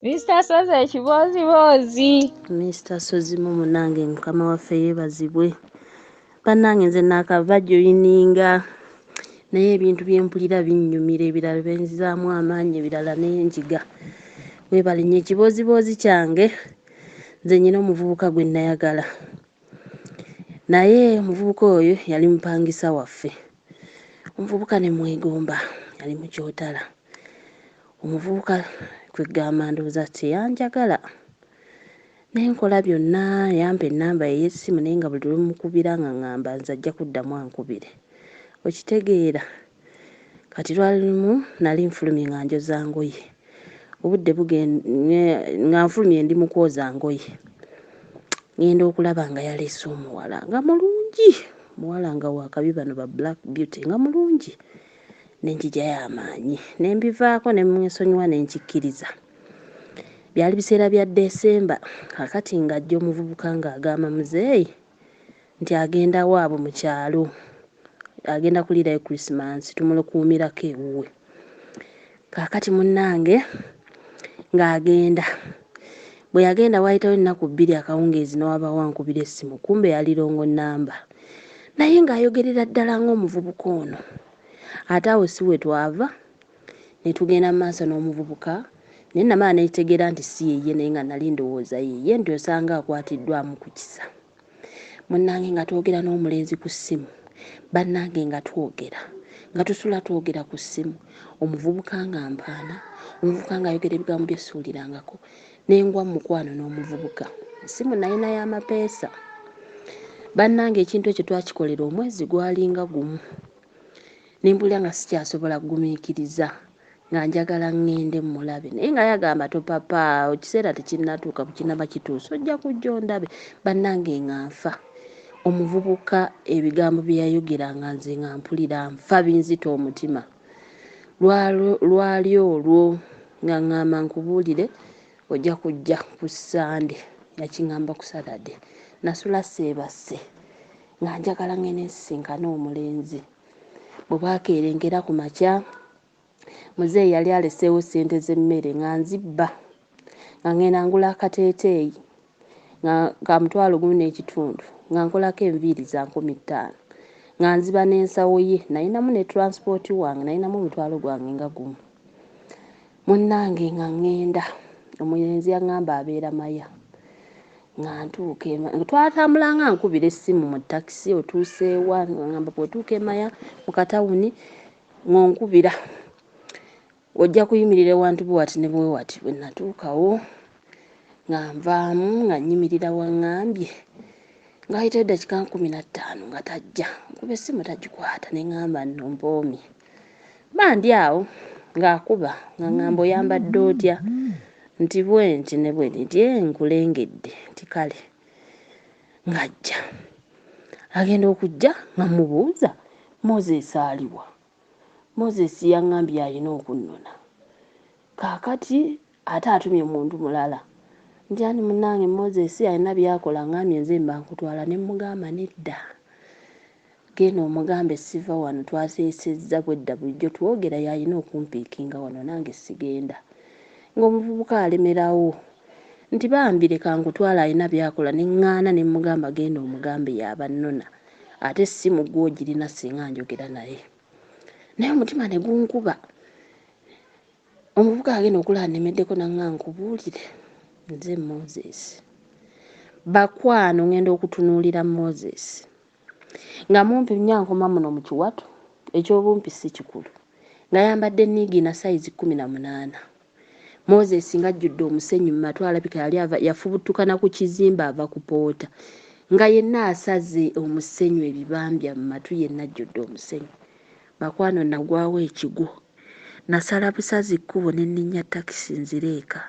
Mr. Soze Ekibooziboozi. Mr. Sozimu munange mukama waffe yeebazibwe. Bannange nze naakava joyininga naye ebintu bye mpulira binnyumira, ebirala benzizaamu amaanyi, ebirala n'enjiga. Weebale nnyo ekibooziboozi kyange. Nze nnyina omuvubuka gwe nayagala. Naye omuvubuka oyo yali mupangisa waffe. Omuvubuka ne mwegomba, yali Mukyotara. Omuvubuka kwegamba ndowooza teyanjagala. Nenkola byonna, yampa ennamba ye y'essimu naye nga buli lwemukubira nga ŋŋamba nze ajja kuddamu ankubire. Okitegeera? Kati lwali lumu nali nfulumye nga njoza ngoye. Obudde nga nfulumye ndi mu kwoza ngoye. Ngenda okulaba nga yaleese omuwala nga mulungi. Muwala nga wakabi bano ba Black Beauty nga mulungi. Nenjija y'amaanyi. Ne mbivaako ne mwesonyiwa ne nkikkiriza. Byali biseera bya Desemba, kakati ng'ajja omuvubuka ng'agamba muzeeyi nti agenda waabwe mu kyalo. Agenda kuliirayo Christmas, tumulukuumirako ewuwe. Kaakati munnange ng'agenda. Bwe yagenda waayitawo ennaku bbiri akawungeezi n'owaba wankubira essimu, kumbe yali longo nnamba. Naye ng'ayogerera ddala ng'omuvubuka ono. Ate awo si we twava, ne tugenda mu maaso n'omuvubuka. Naye namala neetegeera nti si yeye naye nga nali ndowooza yeye nti osanga akwatiddwamu ku kisa. Munnange nga twogera n'omulenzi ku ssimu. Bannange nga twogera. Nga tusula twogera ku ssimu. Omuvubuka nga mpaana. Omuvubuka ng'ayogera ebigambo bye suulirangako. Ne ngwa mu mukwano n'omuvubuka. Essimu nalina y'amapeesa. Bannange ekintu ekyo twakikolera omwezi gwalinga gumu. Ne mpulira nga sikyasobola kugumiikiriza. Nga njagala ŋŋende mulabe naye nga yagamba topapa ekiseera tekinnatuuka bukinaba kituuse ojja kujja ondabe. Bannange nga nfa. Omuvubuka ebigambo bye yayogeranga nze nga mpulira nfa binzita omutima. Lwali olwo nga ŋŋamba nkubuulire ojja kujja ku Sande, yakiŋŋamba ku Saturday. Nasula seebase nga njagala ŋŋende nsisinkane omulenzi. Bwe bwakeerengera ku makya muzeeyi yali aleseewo ssente z'emmere nga nzibba nga ngenda ngula akateeteeyi ka $1.5 nga nkolako enviiri za 15 nga nziba n'ensawo ye nalinamu ne transport wange nalinamu omutwalo gwange nga gumu. Munnange nga ŋŋenda omulenzi yaŋŋamba abeera Maya nga ntuuka twatambula nga nkubira essimu mu takisi otuuse wa ngamba bw'otuuka e Maya mu katawuni ng'onkubira ojja kuyimirira ewantu bwe wati ne bwe wati. Bwe natuukawo nga nvaamu nga nnyimirira waŋŋambye ng'ayitayo eddakiika 15 nga tajja. Nkuba essimu tagikwata ne ŋŋamba nno mpoomye. Bandi awo ng'akuba nga ŋŋamba oyambadde otya nti bwenti ne bwe nti nkulengedde nti kale ng'ajja. Agenda okujja nga mmubuuza Moses aliwa. Moses yaŋŋambye alina okunnona. Kaakati ate atumye omuntu mulala. Nti ani munnange Moses alina byakola ŋŋambye nze mba nkutwala ne mmugamba nedda. Genda omugambe siva wano twaseesezza bwedda bulijjo twogera yalina okumpiikinga wano nange sigenda. Ng'omuvubuka alemerawo. Nti bambi leka nkutwala alina byakola ne ŋŋaana ne mmugamba genda omugambe yaba nnona. Ate essimu gw'ogirina singa njogera naye. Naye omutima ne gunkuba. Omuvubuka agenda okulaba nnemeddeko nanga nkubuulire nze Moses. Bakwano ngenda okutunuulira Moses. Nga mumpi nnyankoma muno mu kiwato eky'obumpi si kikulu. Ng'ayambadde nniigi na sayizi 18. Moses ng'ajjudde omusenyu mu matu alabika yafubutukana ku kizimbe ava ku poota. Nga yenna asaze omusenyu ebibambya mu matu yenna ajjudde omusenyu. Bakwano nagwawo ekigo. Nasala busazi kkubo ne nninnya takisi nzira eka.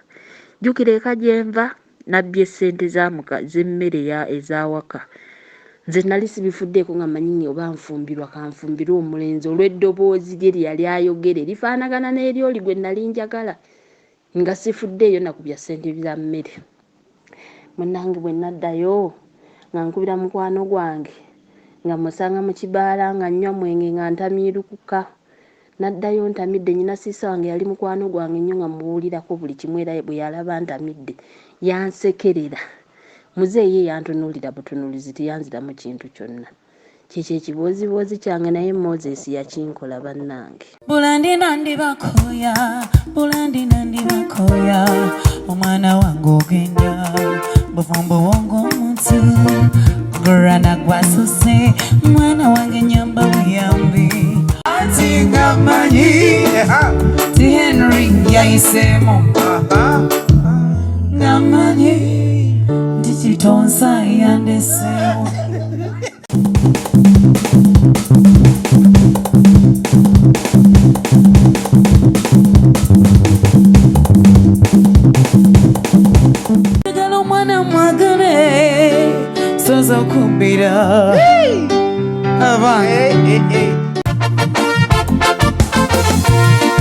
Jjukira eka gye nva nabbye ssente z'emmere ez'awaka. Nze nali sibifuddeeko nga manyinyi oba nfumbirwa kanfumbirwe omulenzi olw'eddoboozi lye yali ayogera erifaanagana n'eryoli gwe nali njagala. Nga sifuddeeyo nakubya ssente za mmere. Munnange bwe naddayo nga nkubira mukwano gwange nga musanga mu kibaala nga nnywa mwenge nga ntamiirukuka. Naddayo ntamidde, nnyina siisa wange yali mukwano gwange nnyo nga mubuulirako buli kimu era bwe yalaba ntamidde yansekerera. Muzeeyi yantunuulira butunuulizi teyanziramu kintu kyonna. Kyekyo ekibooziboozi kyange naye Moses yakinkola bannange. Bulandi nandi bakoya omwana wange ogenda buvumbu wongo omuntu gurana gwasuse mwana wange nyamba buyambi ati ngamanyi ti Henry yayisemu ngamanyi ndi kitonsa yandesemu. Sozo kumbira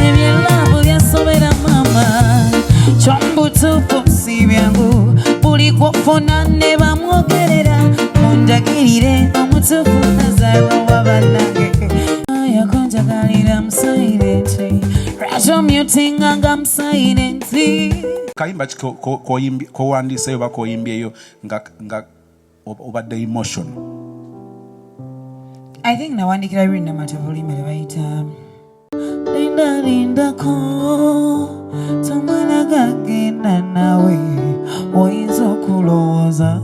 ebyelabu lyasobera mama kyombutuufu si byangu buli kwofuna ne bamwogerera mundagirire omutuufu nazarwa wabannange yakonjagalira musairenti rajomutinga nga musairenti. Kayimba kowandiiseyo oba koyimbyeyo nga obadde emotion? I think nawandikira lwina matavulime lebayita lindako tomwana gagenda nawe oyinza okulowooza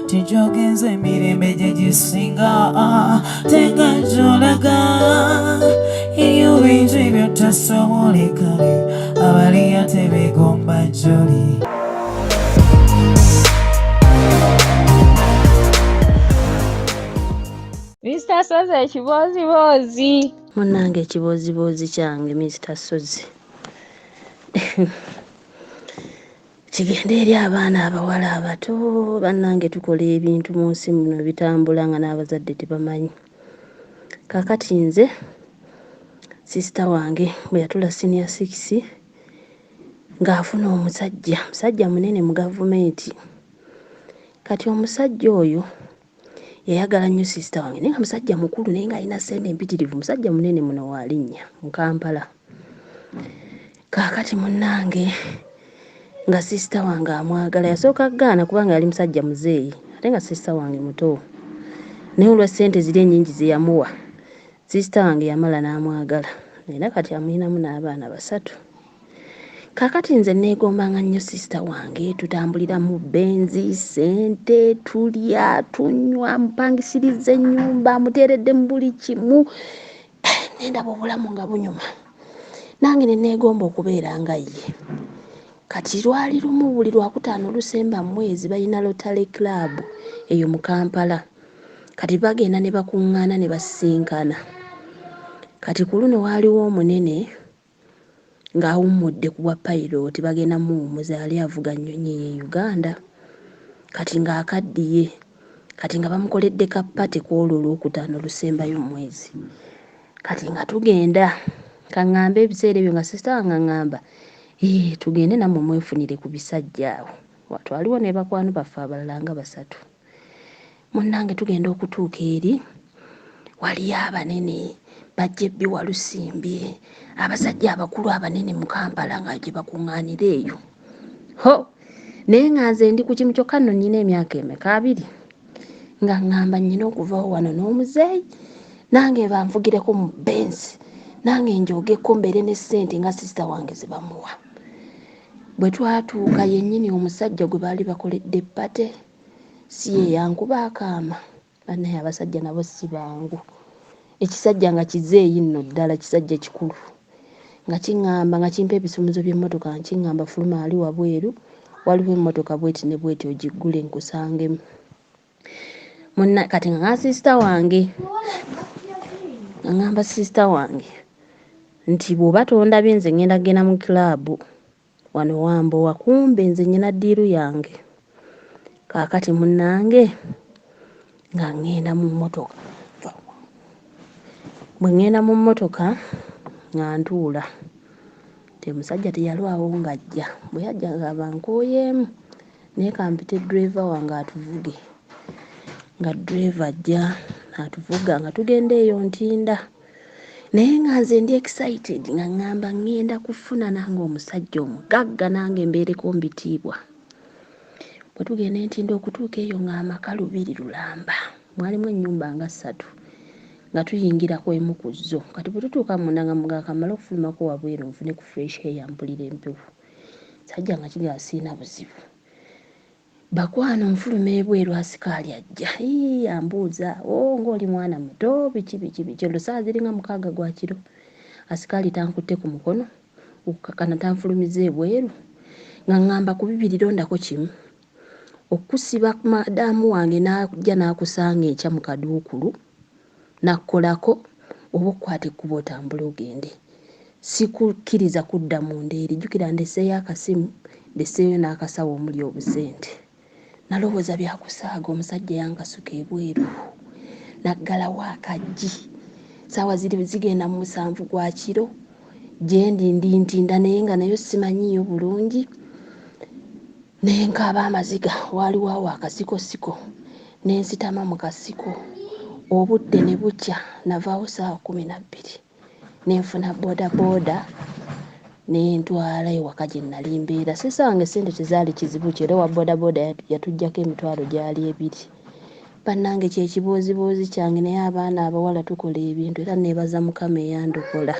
tijogenza emirembe gye gisinga tegajolaga eriyo bintu ebyo tasobolekale abaliya tebegomba joli. Mr. Sozi ekibooziboozi. Munnange ekibooziboozi kyange Mr. Sozi kigenda eri abaana abawala abato bannange tukola ebintu mu nsi muno bitambula nga n'abazadde tebamanyi. Kaakati nze sisita wange bwe yatula senior 6 ng'afuna omusajja munene mu gavumenti. Kati omusajja oyo yayagala nnyo sisita wange naye nga musajja mukulu naye ng'alina ssente empitirivu, musajja munene muno wa linnya mu Kampala. Kaakati munnange nga sisita wange amwagala yasooka gaana kubanga yali musajja muzeeyi ate nga sisita wange muto, naye olwa ssente ziri ennyingi ze yamuwa sisita wange yamala n'amwagala era kati amulinamu n'abaana 3. Kaakati nze neegombanga nnyo sisita wange, tutambulira mu benzi, ssente, tulya, tunywa, mupangisiriza ennyumba, muteeredde mu buli kimu. Nendaba obulamu nga bunyuma. Nange ne neegomba okubeera nga ye. Kati lwali lumu buli Lwakutaano Lusemba mwezi balina Rotary Club eyo mu Kampala. Kati bagenda ne bakuŋŋaana ne basisinkana. Kati ku luno waaliwo omunene ng'awummudde ku bwa pilot bagenda muwummuza yali avuga nnyonyi ye Uganda. Kati ng'akaddiye. Kati nga bamukoledde kapate kw'olwo Olwokutaano Lusembayo mwezi. Kati nga tugenda kaŋŋamba ebiseera ebyo nga sisita wange aŋŋamba tugende nammwe mwefunire ku bisajja awo. Twaliwo ne bakwano baffe abalala nga 3. Munnange tugenda okutuuka eri waliyo abanene bajjebbi Walusimbi, abasajja abakulu abanene mu Kampala nga gye bakuŋŋaanira eyo. Naye nga nze ndi ku kimu kyokka nno nnina emyaka 2 nga ŋŋamba nnyina okuvawo wano n'omuzeeyi nange banvugireko mu bensi nange njogeko mbeere ne ssente nga sisita wange ze bamuwa. Bwe twatuuka yennyini omusajja gwe baali bakoledde ppate si ye Eyankuba akaama. Bannaye abasajja nabo si bangu. Ekisajja nga kizeeyi nno ddala, kisajja kikulu nga kiŋŋamba nga kimpa ebisumuzo by'emmotoka nga kiŋŋamba fuluma ali wabweru waliwo emmotoka bweti ne bweti ogiggule nkusangemu. Kati nga sisita wange aŋŋamba sisita wange nti bw'oba tondabye nze ngenda kugenda mu kilabu wano Wambowa, kumbe nze nnyina ddiiru yange. Kaakati munnange nga ngenda mu mmotoka. Bwe ngenda mu mmotoka nga ntuula omusajja teyalwawo ng'ajja. Bwe yajja ng'aba nkooyeemu naye kampite driver wange atuvuge. Nga driver ajja atuvuga nga tugenda eyo Ntinda. naye nga nze ndi excited nga ngamba ngenda kufuna nange omusajja omugagga nange mbeereko mbitiibwa. Bwe tugenda entindo okutuuka eyo ng'amaka lubiri lulamba, mwalimu ennyumba nga 3 nga tuyingirako emu ku zo. Kati bwe tutuuka munda nga mugagga kamala okufulumako wabweru nfune ku fresh air mpulira empewo. Sajja nga kiri asiina buzibu. Bakwano nfuluma ebweru asikaali ajja. Ambuuza, ng'oli mwana muto biki. Olwo saa ziringa 6 gwa kiro. Asikaali tankutte ku mukono, okukakana tanfulumiza ebweru. Nga ngamba ku bibiri londako kimu. Okusiba madamu wange n'ajja n'akusanga ekya mu kaduukulu, nakkolako oba okukwata ekkubo otambule ogende. Sikukkiriza kudda munda eri. Jjukira ndeseeyo akasimu, ndeseeyo n'akasawo omuli obusente. Nalowooza byakusaaga omusajja yankasuka ebweru. Naggalawo akaggi. Saawa zigenda mu 7 gwa kiro. Gye ntinda naye nga nayo simanyiiyo bulungi. Naye nkaaba amaziga, waaliwo awo akasikosiko. Ne nsitama mu kasiko. Obudde ne bukya, navaawo saawa 12. Ne nfuna boodabooda ne ntwala ewaka gye nnali mbeera. Sisange ssente tezaali kizibu ki, era wa boodabooda yatuggyako emitwalo gyali 2. Bannange kye kibooziboozi kyange, naye abaana abawala tukola ebintu era neebaza Mukama eyandokola.